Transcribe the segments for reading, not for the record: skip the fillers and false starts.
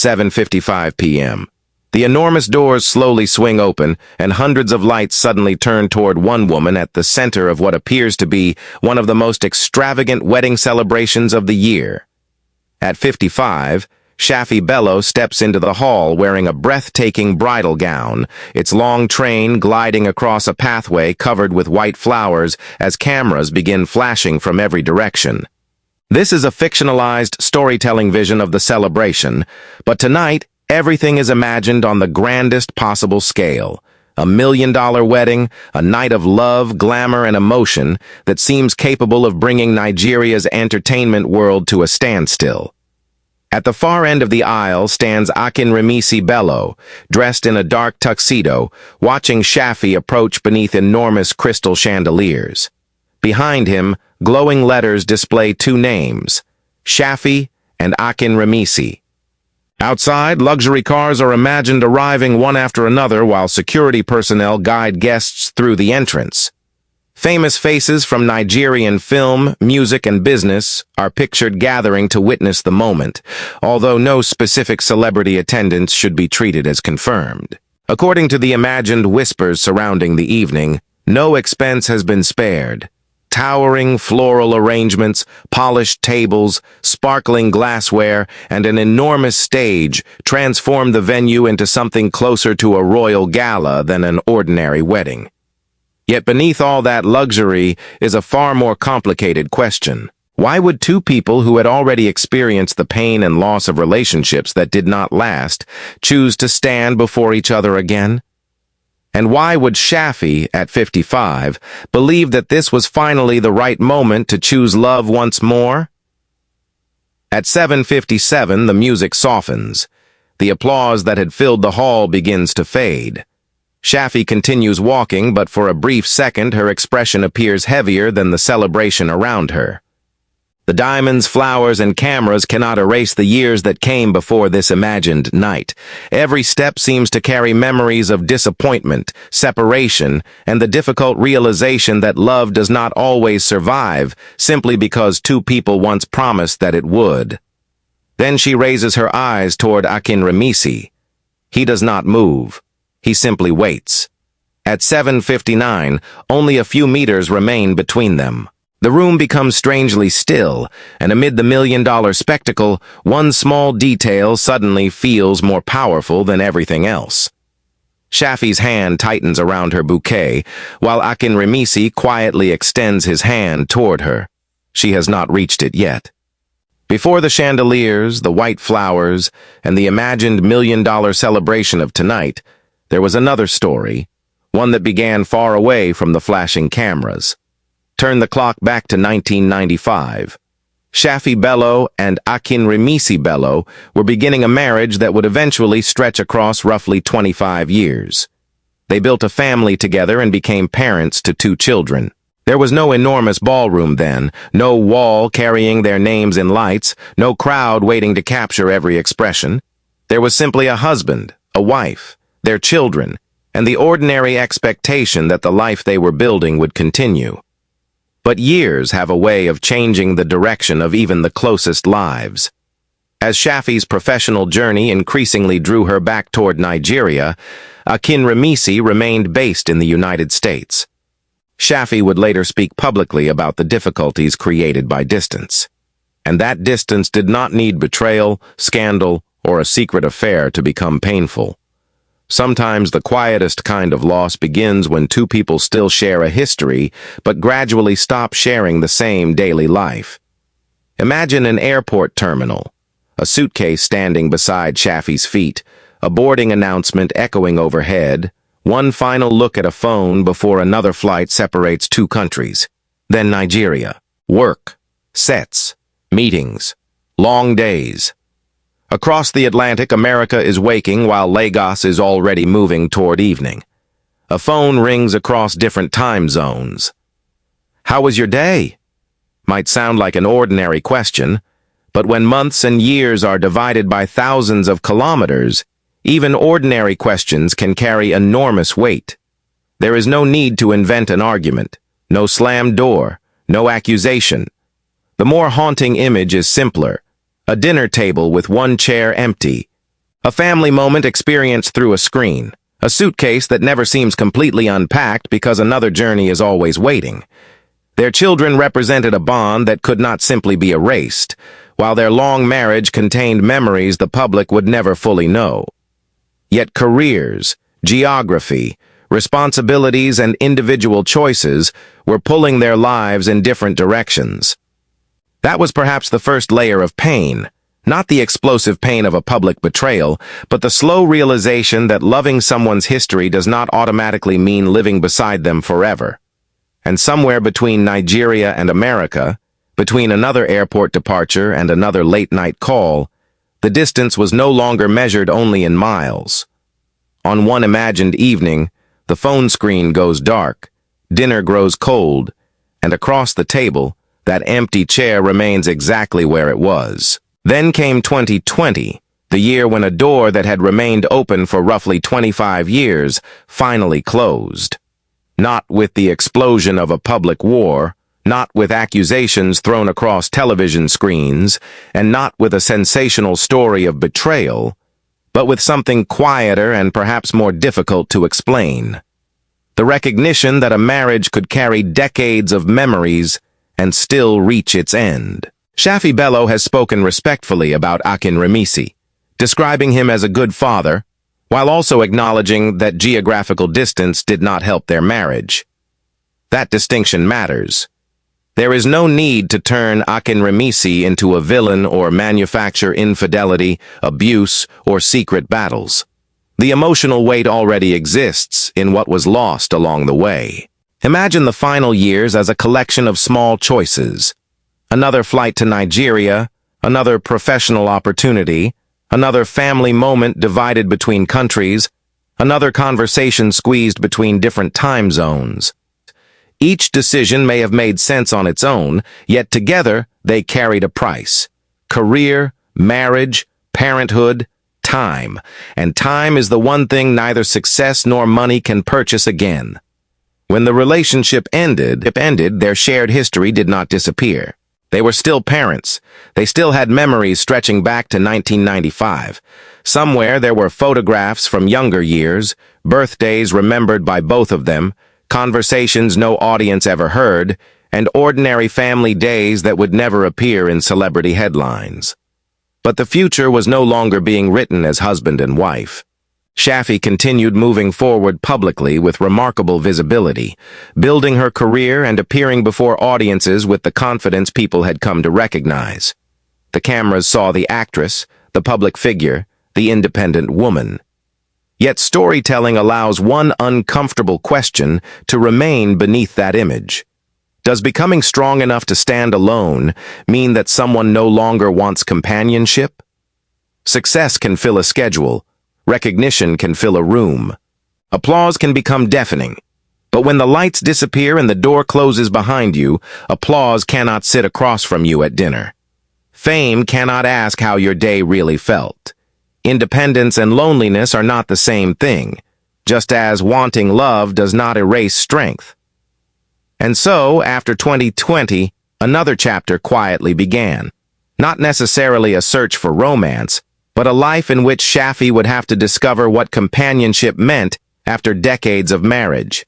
7:55 p.m. The enormous doors slowly swing open, and hundreds of lights suddenly turn toward one woman at the center of what appears to be one of the most extravagant wedding celebrations of the year. At 55, Shaffy Bello steps into the hall wearing a breathtaking bridal gown, its long train gliding across a pathway covered with white flowers as cameras begin flashing from every direction. This is a fictionalized storytelling vision of the celebration, but tonight, everything is imagined on the grandest possible scale. A million-dollar wedding, a night of love, glamour, and emotion that seems capable of bringing Nigeria's entertainment world to a standstill. At the far end of the aisle stands Akinrimisi Bello, dressed in a dark tuxedo, watching Shaffy approach beneath enormous crystal chandeliers. Behind him, glowing letters display two names, Shaffy and Akinrimisi. Outside, luxury cars are imagined arriving one after another while security personnel guide guests through the entrance. Famous faces from Nigerian film, music, and business are pictured gathering to witness the moment, although no specific celebrity attendance should be treated as confirmed. According to the imagined whispers surrounding the evening, no expense has been spared. Towering floral arrangements, polished tables, sparkling glassware, and an enormous stage transform the venue into something closer to a royal gala than an ordinary wedding. Yet beneath all that luxury is a far more complicated question. Why would two people who had already experienced the pain and loss of relationships that did not last choose to stand before each other again? And why would Shaffy, at 55, believe that this was finally the right moment to choose love once more? At 7:57, the music softens. The applause that had filled the hall begins to fade. Shaffy continues walking, but for a brief second her expression appears heavier than the celebration around her. The diamonds, flowers, and cameras cannot erase the years that came before this imagined night. Every step seems to carry memories of disappointment, separation, and the difficult realization that love does not always survive simply because two people once promised that it would. Then she raises her eyes toward Akinrimisi. He does not move. He simply waits. At 7:59, only a few meters remain between them. The room becomes strangely still, and amid the million-dollar spectacle, one small detail suddenly feels more powerful than everything else. Shaffy's hand tightens around her bouquet, while Akinrimisi quietly extends his hand toward her. She has not reached it yet. Before the chandeliers, the white flowers, and the imagined million-dollar celebration of tonight, there was another story, one that began far away from the flashing cameras. Turn the clock back to 1995. Shaffy Bello and Akinrimisi Bello were beginning a marriage that would eventually stretch across roughly 25 years. They built a family together and became parents to two children. There was no enormous ballroom then, no wall carrying their names in lights, no crowd waiting to capture every expression. There was simply a husband, a wife, their children, and the ordinary expectation that the life they were building would continue. But years have a way of changing the direction of even the closest lives. As Shaffy's professional journey increasingly drew her back toward Nigeria, Akinrimisi remained based in the United States. Shaffy would later speak publicly about the difficulties created by distance. And that distance did not need betrayal, scandal, or a secret affair to become painful. Sometimes the quietest kind of loss begins when two people still share a history, but gradually stop sharing the same daily life. Imagine an airport terminal, a suitcase standing beside Shaffy's feet, a boarding announcement echoing overhead, one final look at a phone before another flight separates two countries. Then Nigeria. Work, sets, meetings, long days. Across the Atlantic, America is waking while Lagos is already moving toward evening. A phone rings across different time zones. "How was your day?" Might sound like an ordinary question, but when months and years are divided by thousands of kilometers, even ordinary questions can carry enormous weight. There is no need to invent an argument, no slammed door, no accusation. The more haunting image is simpler. A dinner table with one chair empty, A family moment experienced through a screen. A suitcase that never seems completely unpacked because another journey is always waiting. Their children represented a bond that could not simply be erased, while their long marriage contained memories the public would never fully know. Yet careers, geography, responsibilities, and individual choices were pulling their lives in different directions. That was perhaps the first layer of pain, not the explosive pain of a public betrayal, but the slow realization that loving someone's history does not automatically mean living beside them forever. And somewhere between Nigeria and America, between another airport departure and another late-night call, the distance was no longer measured only in miles. On one imagined evening, the phone screen goes dark, dinner grows cold, and across the table, that empty chair remains exactly where it was. Then came 2020, the year when a door that had remained open for roughly 25 years finally closed. Not with the explosion of a public war, not with accusations thrown across television screens, and not with a sensational story of betrayal, but with something quieter and perhaps more difficult to explain. The recognition that a marriage could carry decades of memories and still reach its end. Shaffy Bello has spoken respectfully about Akinrimisi, describing him as a good father, while also acknowledging that geographical distance did not help their marriage. That distinction matters. There is no need to turn Akinrimisi into a villain or manufacture infidelity, abuse, or secret battles. The emotional weight already exists in what was lost along the way. Imagine the final years as a collection of small choices. Another flight to Nigeria, another professional opportunity, another family moment divided between countries, another conversation squeezed between different time zones. Each decision may have made sense on its own, yet together they carried a price. Career, marriage, parenthood, time. And time is the one thing neither success nor money can purchase again. When the relationship ended, their shared history did not disappear. They were still parents. They still had memories stretching back to 1995. Somewhere there were photographs from younger years, birthdays remembered by both of them, conversations no audience ever heard, and ordinary family days that would never appear in celebrity headlines. But the future was no longer being written as husband and wife. Shaffy continued moving forward publicly with remarkable visibility, building her career and appearing before audiences with the confidence people had come to recognize. The cameras saw the actress, the public figure, the independent woman. Yet storytelling allows one uncomfortable question to remain beneath that image. Does becoming strong enough to stand alone mean that someone no longer wants companionship? Success can fill a schedule. Recognition can fill a room. Applause can become deafening. But when the lights disappear and the door closes behind you, applause cannot sit across from you at dinner. Fame cannot ask how your day really felt. Independence and loneliness are not the same thing, just as wanting love does not erase strength. And so, after 2020, another chapter quietly began. Not necessarily a search for romance, but a life in which Shaffy would have to discover what companionship meant after decades of marriage.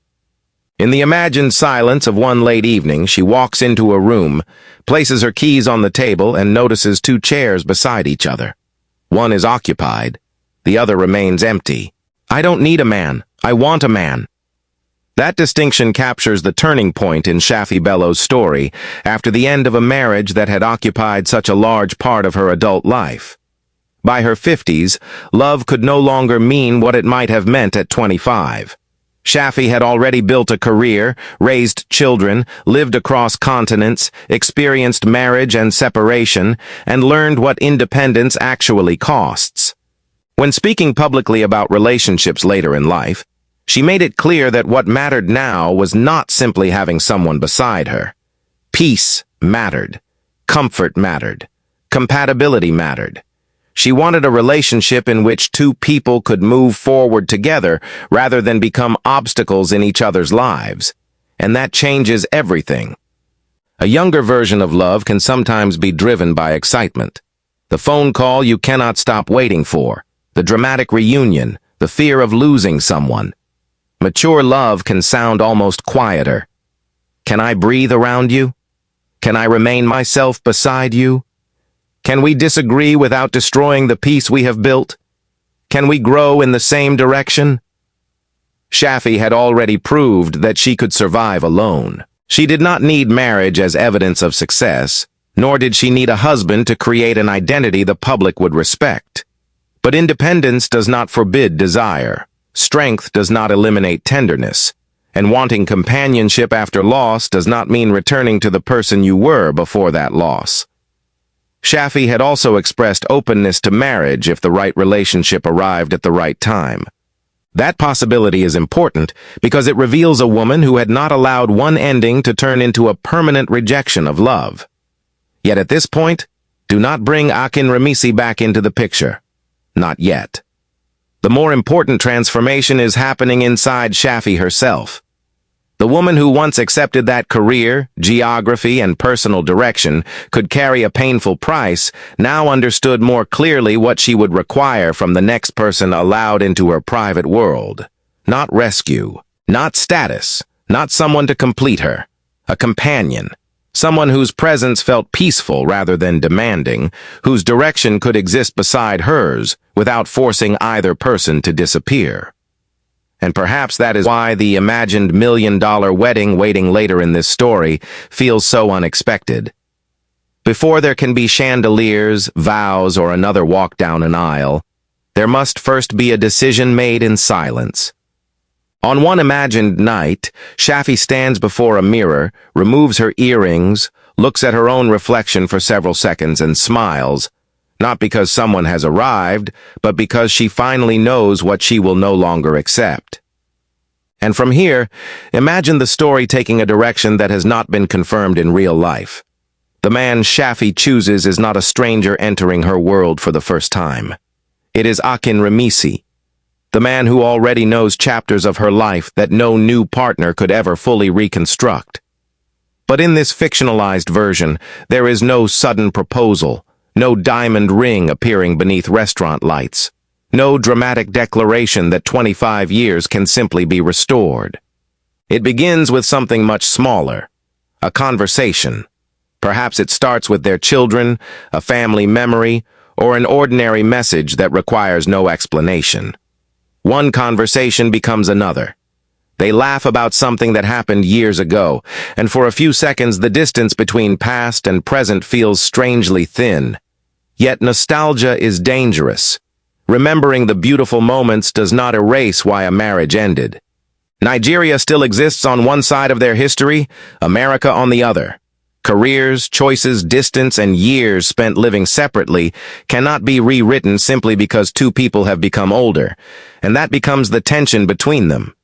In the imagined silence of one late evening, she walks into a room, places her keys on the table, and notices two chairs beside each other. One is occupied, the other remains empty. I don't need a man, I want a man. That distinction captures the turning point in Shaffy Bello's story after the end of a marriage that had occupied such a large part of her adult life. By her 50s, love could no longer mean what it might have meant at 25. Shaffy had already built a career, raised children, lived across continents, experienced marriage and separation, and learned what independence actually costs. When speaking publicly about relationships later in life, she made it clear that what mattered now was not simply having someone beside her. Peace mattered. Comfort mattered. Compatibility mattered. She wanted a relationship in which two people could move forward together rather than become obstacles in each other's lives. And that changes everything. A younger version of love can sometimes be driven by excitement. The phone call you cannot stop waiting for. the dramatic reunion, the fear of losing someone. Mature love can sound almost quieter. Can I breathe around you? Can I remain myself beside you? Can we disagree without destroying the peace we have built? Can we grow in the same direction? Shaffy had already proved that she could survive alone. She did not need marriage as evidence of success, nor did she need a husband to create an identity the public would respect. But independence does not forbid desire. Strength does not eliminate tenderness. And wanting companionship after loss does not mean returning to the person you were before that loss. Shaffy had also expressed openness to marriage if the right relationship arrived at the right time. That possibility is important because it reveals a woman who had not allowed one ending to turn into a permanent rejection of love. Yet at this point, do not bring Akinrimisi back into the picture. Not yet. The more important transformation is happening inside Shaffy herself. The woman who once accepted that career, geography, and personal direction could carry a painful price now understood more clearly what she would require from the next person allowed into her private world. Not rescue, not status, not someone to complete her. A companion. Someone whose presence felt peaceful rather than demanding, whose direction could exist beside hers without forcing either person to disappear. And perhaps that is why the imagined $1 million wedding waiting later in this story feels so unexpected. Before there can be chandeliers, vows, or another walk down an aisle, there must first be a decision made in silence. On one imagined night, Shaffy stands before a mirror, removes her earrings, looks at her own reflection for several seconds and smiles, not because someone has arrived, but because she finally knows what she will no longer accept. And from here, imagine the story taking a direction that has not been confirmed in real life. The man Shaffy chooses is not a stranger entering her world for the first time. It is Akinrimisi, the man who already knows chapters of her life that no new partner could ever fully reconstruct. But in this fictionalized version, there is no sudden proposal, no diamond ring appearing beneath restaurant lights, no dramatic declaration that 25 years can simply be restored. It begins with something much smaller, a conversation. Perhaps it starts with their children, a family memory, or an ordinary message that requires no explanation. One conversation becomes another. They laugh about something that happened years ago, and for a few seconds the distance between past and present feels strangely thin. Yet nostalgia is dangerous. Remembering the beautiful moments does not erase why a marriage ended. Nigeria still exists on one side of their history, America on the other. Careers, choices, distance, and years spent living separately cannot be rewritten simply because two people have become older, and that becomes the tension between them.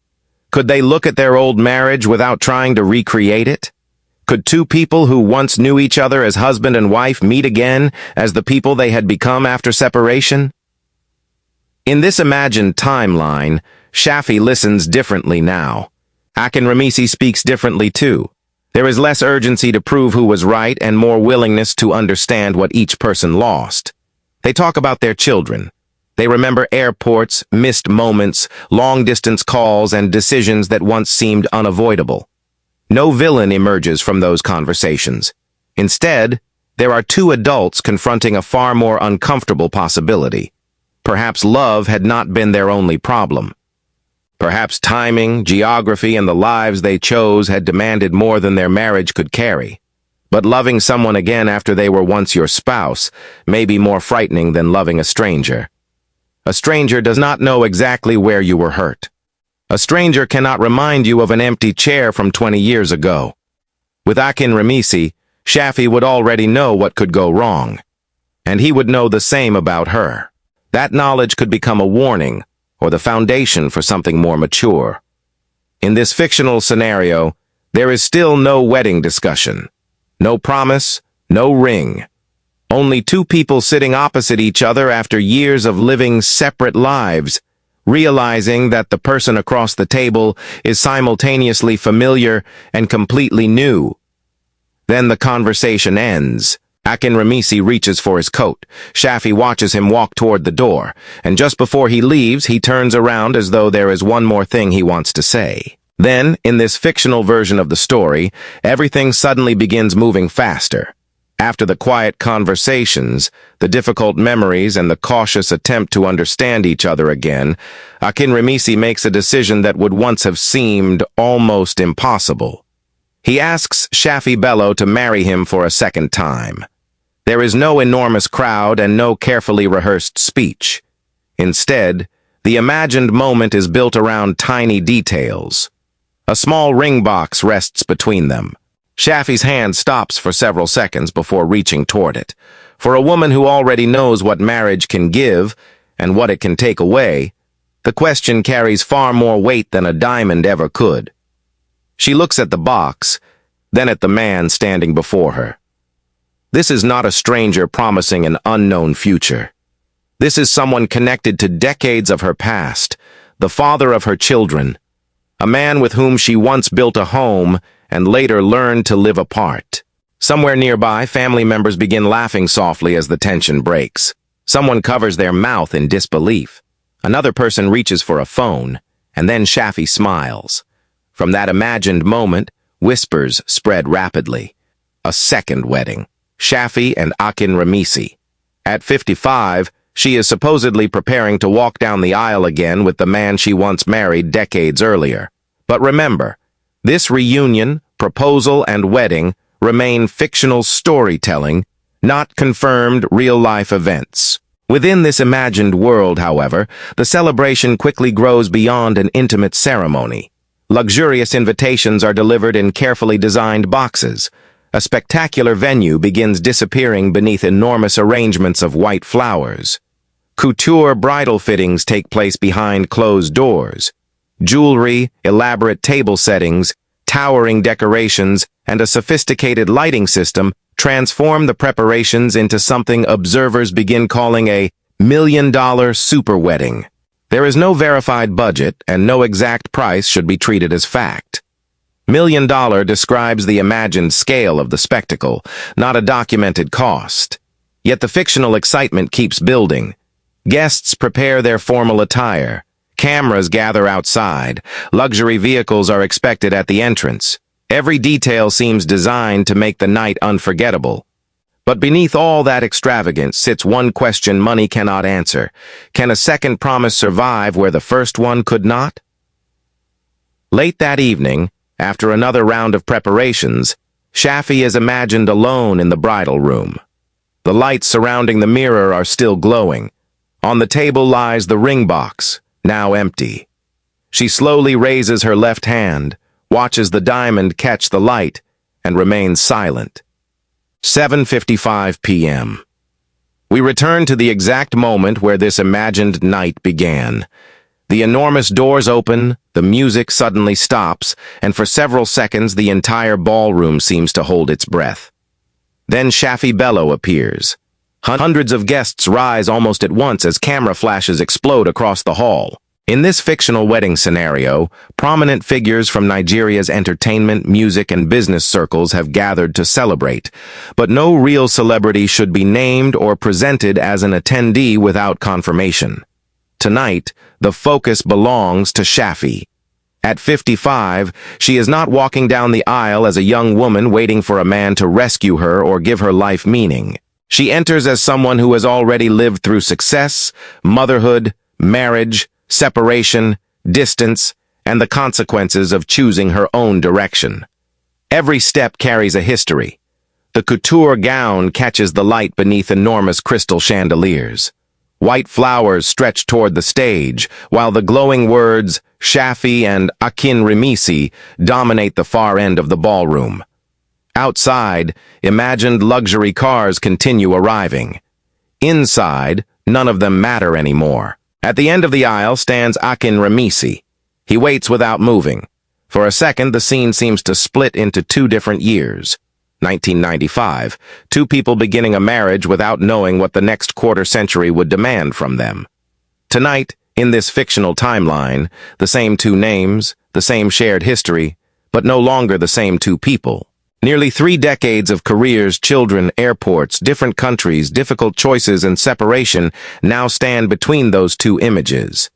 Could they look at their old marriage without trying to recreate it? Could two people who once knew each other as husband and wife meet again as the people they had become after separation? In this imagined timeline, Shaffy listens differently now. Akinrimisi speaks differently too. There is less urgency to prove who was right and more willingness to understand what each person lost. They talk about their children. They remember airports, missed moments, long-distance calls, and decisions that once seemed unavoidable. No villain emerges from those conversations. Instead, there are two adults confronting a far more uncomfortable possibility. Perhaps love had not been their only problem. Perhaps timing, geography, and the lives they chose had demanded more than their marriage could carry. But loving someone again after they were once your spouse may be more frightening than loving a stranger. A stranger does not know exactly where you were hurt. A stranger cannot remind you of an empty chair from 20 years ago. With Akinrimisi, Shaffy would already know what could go wrong. And he would know the same about her. That knowledge could become a warning or the foundation for something more mature. In this fictional scenario, there is still no wedding discussion. No promise, no ring. Only two people sitting opposite each other after years of living separate lives, realizing that the person across the table is simultaneously familiar and completely new. Then the conversation ends, Akinrimisi reaches for his coat. Shaffy watches him walk toward the door, and just before he leaves, he turns around as though there is one more thing he wants to say. Then, in this fictional version of the story, everything suddenly begins moving faster. After the quiet conversations, the difficult memories, and the cautious attempt to understand each other again, Akinrimisi makes a decision that would once have seemed almost impossible. He asks Shaffy Bello to marry him for a second time. There is no enormous crowd and no carefully rehearsed speech. Instead, the imagined moment is built around tiny details. A small ring box rests between them. Shaffy's hand stops for several seconds before reaching toward it. For a woman who already knows what marriage can give and what it can take away, the question carries far more weight than a diamond ever could. She looks at the box, then at the man standing before her. This is not a stranger promising an unknown future. This is someone connected to decades of her past, the father of her children, a man with whom she once built a home and later learned to live apart. Somewhere nearby, family members begin laughing softly as the tension breaks. Someone covers their mouth in disbelief. Another person reaches for a phone, and then Shaffy smiles. From that imagined moment, whispers spread rapidly. A second wedding. Shaffy and Akinrimisi. At 55, she is supposedly preparing to walk down the aisle again with the man she once married decades earlier. But remember, this reunion, proposal, and wedding remain fictional storytelling, not confirmed real-life events. Within this imagined world, however, the celebration quickly grows beyond an intimate ceremony. Luxurious invitations are delivered in carefully designed boxes. A spectacular venue begins disappearing beneath enormous arrangements of white flowers. Couture bridal fittings take place behind closed doors. Jewelry, elaborate table settings, towering decorations, and a sophisticated lighting system transform the preparations into something observers begin calling a million-dollar super wedding. There is no verified budget, and no exact price should be treated as fact. $1 million describes the imagined scale of the spectacle, not a documented cost. Yet the fictional excitement keeps building. Guests prepare their formal attire. Cameras gather outside. Luxury vehicles are expected at the entrance. Every detail seems designed to make the night unforgettable. But beneath all that extravagance sits one question money cannot answer. Can a second promise survive where the first one could not? Late that evening, after another round of preparations, Shaffy is imagined alone in the bridal room. The lights surrounding the mirror are still glowing. On the table lies the ring box, now empty. She slowly raises her left hand, watches the diamond catch the light, and remains silent. 7:55 p.m. We return to the exact moment where this imagined night began. The enormous doors open, the music suddenly stops, and for several seconds the entire ballroom seems to hold its breath. Then Shaffy Bello appears. Hundreds of guests rise almost at once as camera flashes explode across the hall. In this fictional wedding scenario, prominent figures from Nigeria's entertainment, music, and business circles have gathered to celebrate, but no real celebrity should be named or presented as an attendee without confirmation. Tonight, the focus belongs to Shaffy. At 55, she is not walking down the aisle as a young woman waiting for a man to rescue her or give her life meaning. She enters as someone who has already lived through success, motherhood, marriage, separation, distance, and the consequences of choosing her own direction. Every step carries a history. The couture gown catches the light beneath enormous crystal chandeliers. White flowers stretch toward the stage, while the glowing words Shaffy and Akinrimisi dominate the far end of the ballroom. Outside, imagined luxury cars continue arriving. Inside, none of them matter anymore. At the end of the aisle stands Akinrimisi. He waits without moving. For a second, the scene seems to split into two different years. 1995, two people beginning a marriage without knowing what the next quarter century would demand from them. Tonight, in this fictional timeline, the same two names, the same shared history, but no longer the same two people. Nearly 3 decades of careers, children, airports, different countries, difficult choices, and separation now stand between those two images.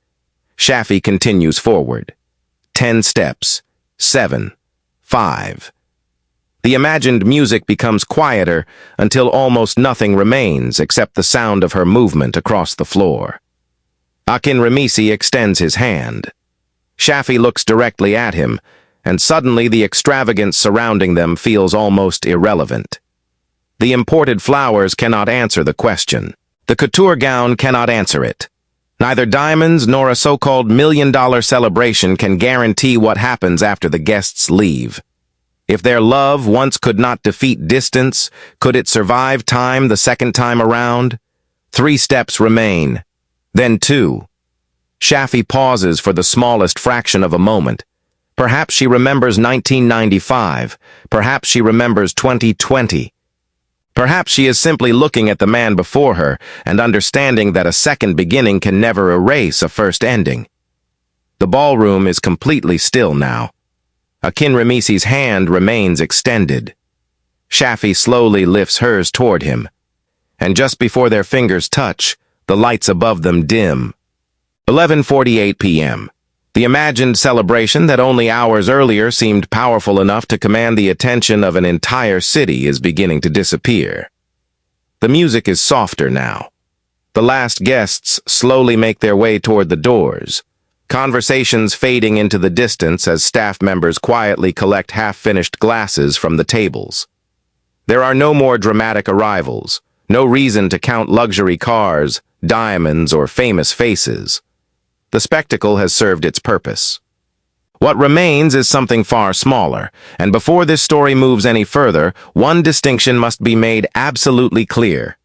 Shaffy continues forward. 10 steps. 7. 5. The imagined music becomes quieter until almost nothing remains except the sound of her movement across the floor. Akinrimisi extends his hand. Shaffy looks directly at him, and suddenly the extravagance surrounding them feels almost irrelevant. The imported flowers cannot answer the question. The couture gown cannot answer it. Neither diamonds nor a so-called $1,000,000 celebration can guarantee what happens after the guests leave. If their love once could not defeat distance, could it survive time the second time around? 3 steps remain. Then 2. Shaffy pauses for the smallest fraction of a moment. Perhaps she remembers 1995. Perhaps she remembers 2020. Perhaps she is simply looking at the man before her and understanding that a second beginning can never erase a first ending. The ballroom is completely still now. Akinrimisi's hand remains extended. Shaffy slowly lifts hers toward him, and just before their fingers touch, the lights above them dim. 11:48 p.m. The imagined celebration that only hours earlier seemed powerful enough to command the attention of an entire city is beginning to disappear. The music is softer now. The last guests slowly make their way toward the doors, conversations fading into the distance as staff members quietly collect half-finished glasses from the tables. There are no more dramatic arrivals, no reason to count luxury cars, diamonds, or famous faces. The spectacle has served its purpose. What remains is something far smaller, and before this story moves any further, one distinction must be made absolutely clear.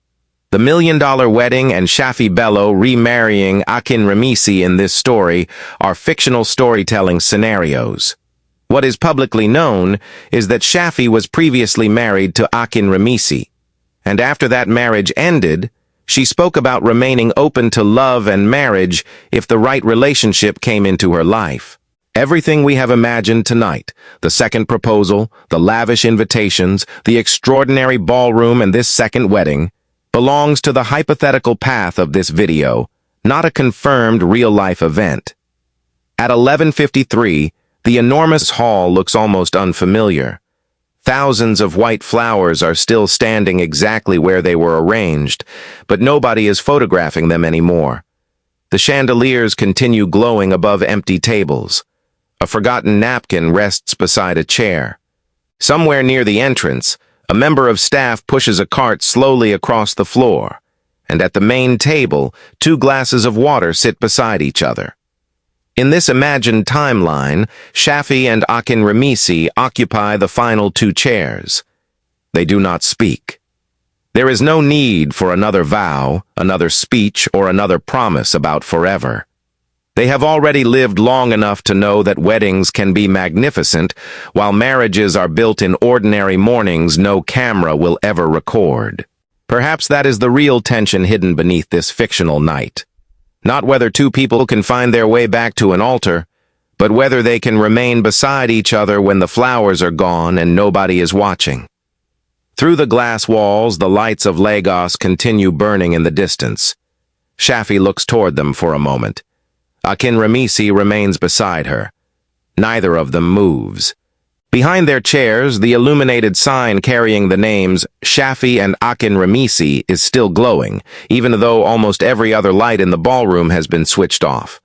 The $1,000,000 wedding and Shaffy Bello remarrying Akinrimisi in this story are fictional storytelling scenarios. What is publicly known is that Shaffy was previously married to Akinrimisi, and after that marriage ended, she spoke about remaining open to love and marriage if the right relationship came into her life. Everything we have imagined tonight, the second proposal, the lavish invitations, the extraordinary ballroom, and this second wedding, belongs to the hypothetical path of this video, not a confirmed real-life event. At 11:53, the enormous hall looks almost unfamiliar. Thousands of white flowers are still standing exactly where they were arranged, but nobody is photographing them anymore. The chandeliers continue glowing above empty tables. A forgotten napkin rests beside a chair. Somewhere near the entrance, a member of staff pushes a cart slowly across the floor, and at the main table, 2 glasses of water sit beside each other. In this imagined timeline, Shaffy and Akinrimisi occupy the final 2 chairs. They do not speak. There is no need for another vow, another speech, or another promise about forever. They have already lived long enough to know that weddings can be magnificent, while marriages are built in ordinary mornings no camera will ever record. Perhaps that is the real tension hidden beneath this fictional night. Not whether 2 people can find their way back to an altar, but whether they can remain beside each other when the flowers are gone and nobody is watching. Through the glass walls, the lights of Lagos continue burning in the distance. Shaffy looks toward them for a moment. Akinrimisi remains beside her. Neither of them moves. Behind their chairs, the illuminated sign carrying the names Shaffy and Akinrimisi is still glowing, even though almost every other light in the ballroom has been switched off.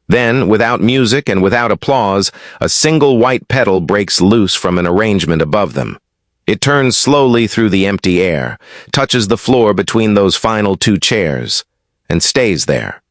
Then, without music and without applause, a single white petal breaks loose from an arrangement above them. It turns slowly through the empty air, touches the floor between those final 2 chairs, and stays there.